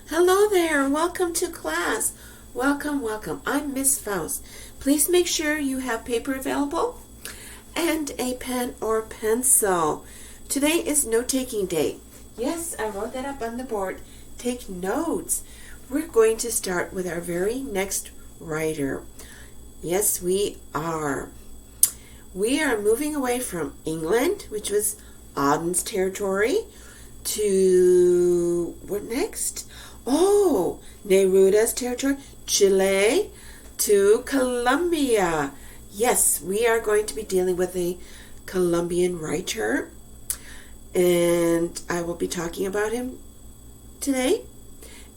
Hello there, welcome to class. Welcome, welcome. I'm Miss Faust. Please make sure you have paper available and a pen or pencil. Today is note-taking day. Yes, I wrote that up on the board. Take notes. We're going to start with our very next writer. Yes, we are. We are moving away from England, which was Auden's territory, to what next? Oh, Neruda's territory, Chile, to Colombia. Yes, we are going to be dealing with a Colombian writer, and I will be talking about him today,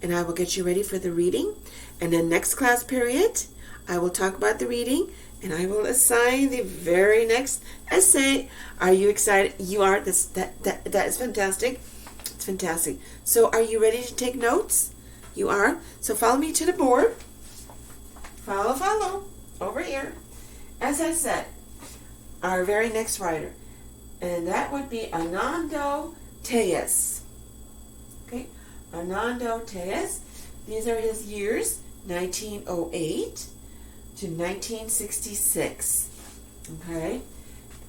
and I will get you ready for the reading. And then next class period, I will talk about the reading, and I will assign the very next essay. Are you excited? You are. That is fantastic. It's fantastic. So are you ready to take notes? You are? So follow me to the board. Follow. Over here. As I said, our very next writer. And that would be Hernando Tellez. Okay? Hernando Tellez. These are his years, 1908 to 1966. Okay?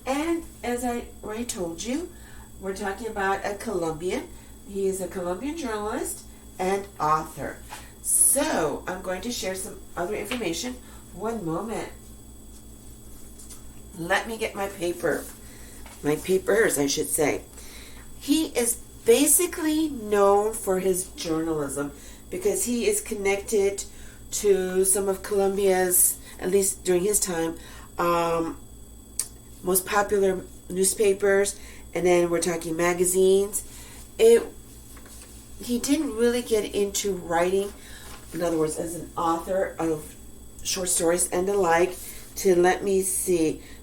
And as I already told you, we're talking about a Colombian. He is a Colombian journalist and author. So, I'm going to share some other information. One moment. Let me get my paper. My papers, I should say. He is basically known for his journalism because he is connected to some of Colombia's, at least during his time, most popular newspapers, and then we're talking magazines. He didn't really get into writing, in other words, as an author of short stories and the like, till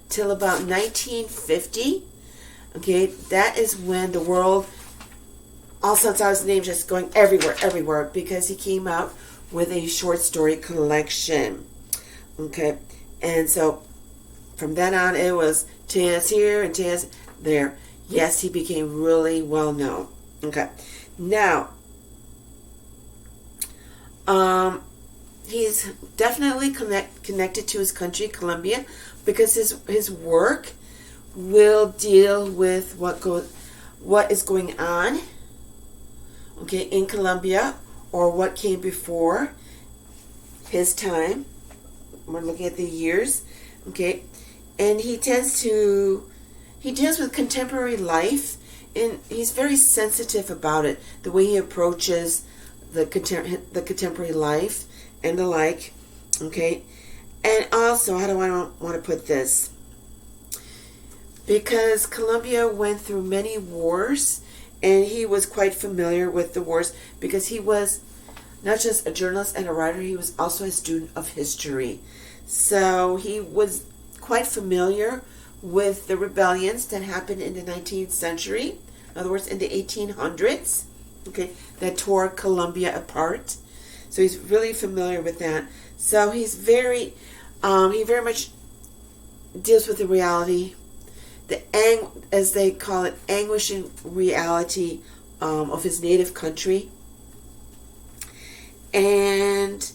till about 1950. Okay, that is when the world also saw his name just going everywhere, because he came out with a short story collection. Okay, and so from then on, it was Tellez here and Tellez there. Yes, he became really well known. Okay, now he's definitely connected to his country, Colombia, because his work will deal with what is going on, okay, in Colombia, or what came before his time. We're looking at the years, okay, and he deals with contemporary life, and he's very sensitive about it, the way he approaches the contemporary life and the like, okay. And also, how do I want to put this? Because Colombia went through many wars, and he was quite familiar with the wars, because he was not just a journalist and a writer, he was also a student of history. So he was quite familiar with the rebellions that happened in the 19th century, in other words, in the 1800s, okay, that tore Colombia apart. So he's really familiar with that. So he very much deals with the reality, as they call it, anguishing reality of his native country. And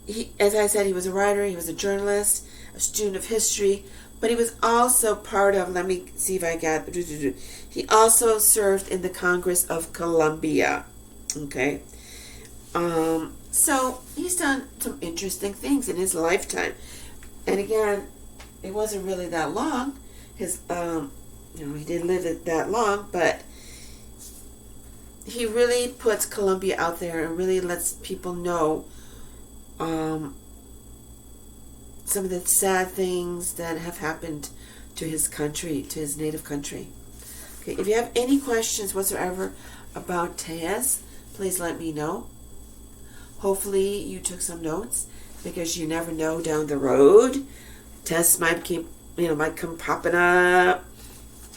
he, as I said, he was a writer, he was a journalist, a student of history, but he was also part of, let me see if I got, he also served in the Congress of Colombia. Okay. So he's done some interesting things in his lifetime. And again, it wasn't really that long. He didn't live it that long, but he really puts Colombia out there and really lets people know some of the sad things that have happened to his country, to his native country. Okay, if you have any questions whatsoever about Tellez, please let me know. Hopefully you took some notes, because you never know down the road. Tests might come popping up.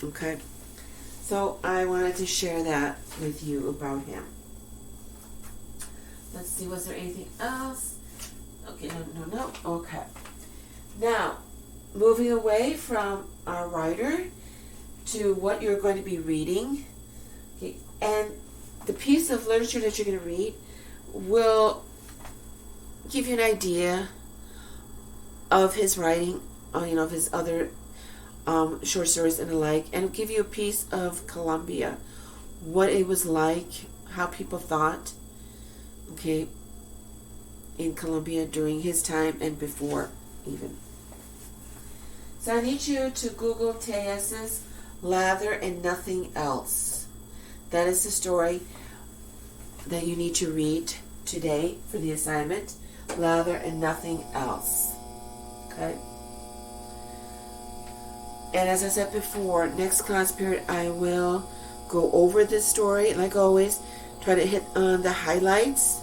Okay. So I wanted to share that with you about him. Let's see, was there anything else? Okay, no. Okay. Now, moving away from our writer to what you're going to be reading. Okay, and the piece of literature that you're going to read will give you an idea of his writing, of his other short stories and the like, and give you a piece of Colombia, what it was like, how people thought, okay, in Colombia during his time and before even. So I need you to Google Tejes's Lather and Nothing Else. That is the story that you need to read today for the assignment. Lather and Nothing Else. Okay? And as I said before, next class period I will go over this story. Like always, try to hit on the highlights.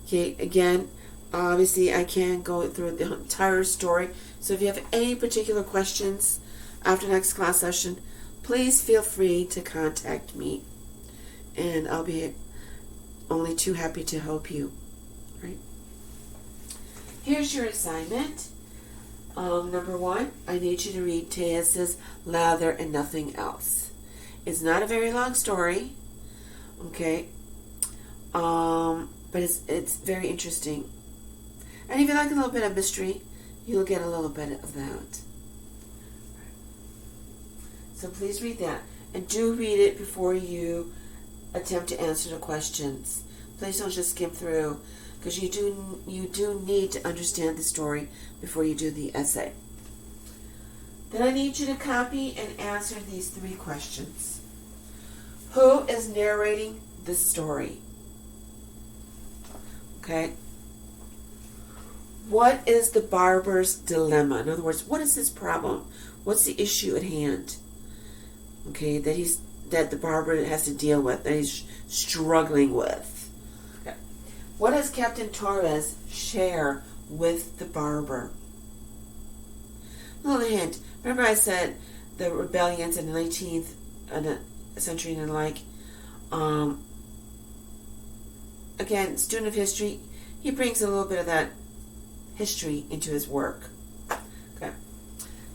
Okay, again, obviously I can't go through the entire story. So if you have any particular questions after next class session, please feel free to contact me. And I'll be only too happy to help you. Right? Here's your assignment. Number 1, I need you to read Tejes's Lather and Nothing Else. It's not a very long story. Okay? But it's very interesting. And if you like a little bit of mystery, you'll get a little bit of that. So please read that. And do read it before you attempt to answer the questions. Please don't just skim through, because you do need to understand the story before you do the essay. Then I need you to copy and answer these 3 questions. Who is narrating the story? Okay. What is the barber's dilemma? In other words, what is his problem? What's the issue at hand? Okay, that the barber has to deal with, that he's struggling with. Okay. What does Captain Torres share with the barber? A little hint. Remember I said the rebellions in the 19th century and the like. Again, student of history, he brings a little bit of that history into his work. Okay.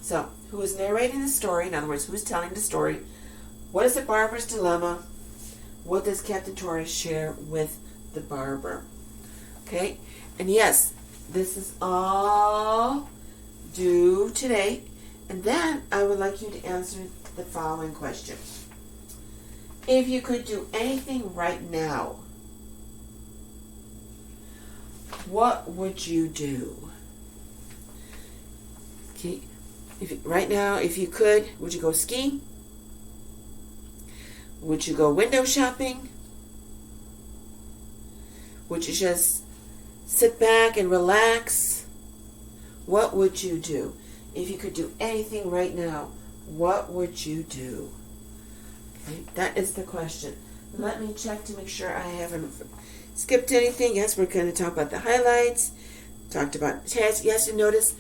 So, who is narrating the story? In other words, who is telling the story? What is the barber's dilemma? What does Captain Torres share with the barber? Okay. And yes, this is all due today. And then I would like you to answer the following question. If you could do anything right now, what would you do? Okay. Right now, if you could, would you go skiing? Would you go window shopping? Would you just sit back and relax? What would you do? If you could do anything right now, what would you do? Okay, that is the question. Let me check to make sure I haven't skipped anything. Yes, we're going to talk about the highlights. Talked about Tejes. Yes, you notice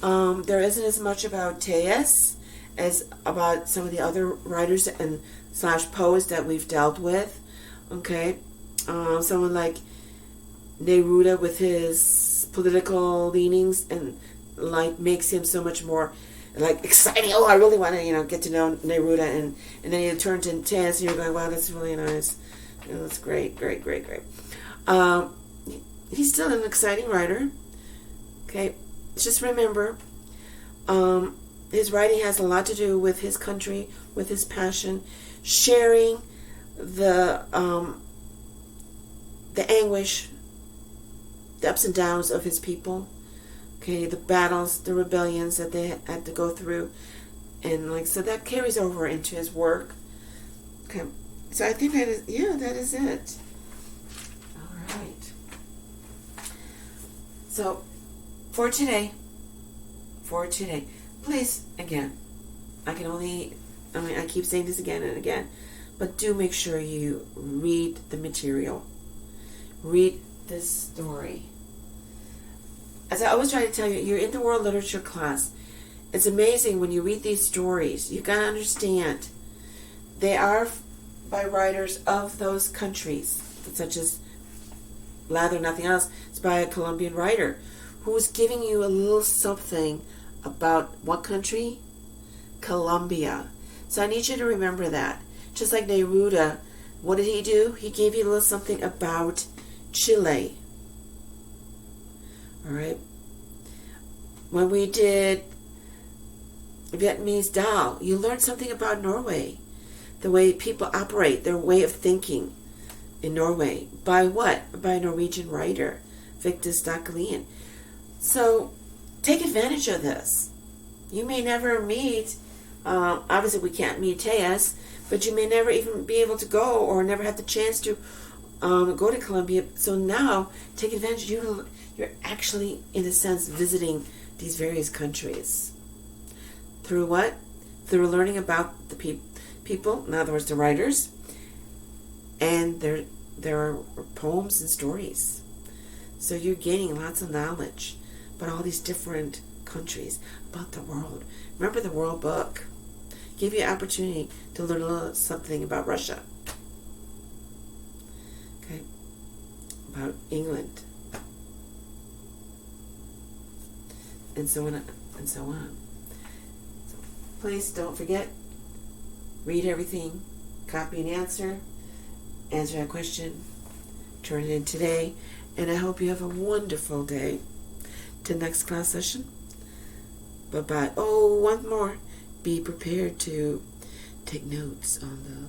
there isn't as much about Tejes as about some of the other writers and / poets that we've dealt with. Okay, someone like Neruda with his political leanings and like makes him so much more like exciting. Oh, I really want to get to know Neruda, and then you turn to Tejes and you're going, wow, that's really nice. That's great. He's still an exciting writer. Okay, just remember, his writing has a lot to do with his country, with his passion, sharing the anguish, the ups and downs of his people. Okay, the battles, the rebellions that they had to go through, and so that carries over into his work. Okay, so I think that is it. All right. So, for today, please, again, I keep saying this again and again, but do make sure you read the material. Read this story. As I always try to tell you, you're in the world literature class. It's amazing when you read these stories. You got to understand they are by writers of those countries, such as Lather, Nothing Else. It's by a Colombian writer who is giving you a little something about what country? Colombia. So I need you to remember that. Just like Neruda What did he do? He gave you a little something about Chile. All right. When we did Vietnamese Dao, you learned something about Norway, the way people operate, their way of thinking in Norway. By what? By a Norwegian writer, Victor Stakkelien. So take advantage of this. You may never meet, obviously we can't meet Tejas, but you may never even be able to go or never have the chance to go to Colombia. So now take advantage. You're actually, in a sense, visiting these various countries. Through what? Through learning about the people, in other words, the writers, and their poems and stories. So you're gaining lots of knowledge about all these different countries, about the world. Remember the World Book. Give you an opportunity to learn a little something about Russia. Okay. About England. And so on and so on. So please don't forget, read everything, copy and answer that question, turn it in today, and I hope you have a wonderful day. Till next class session. Bye-bye. Oh, one more. Be prepared to take notes on the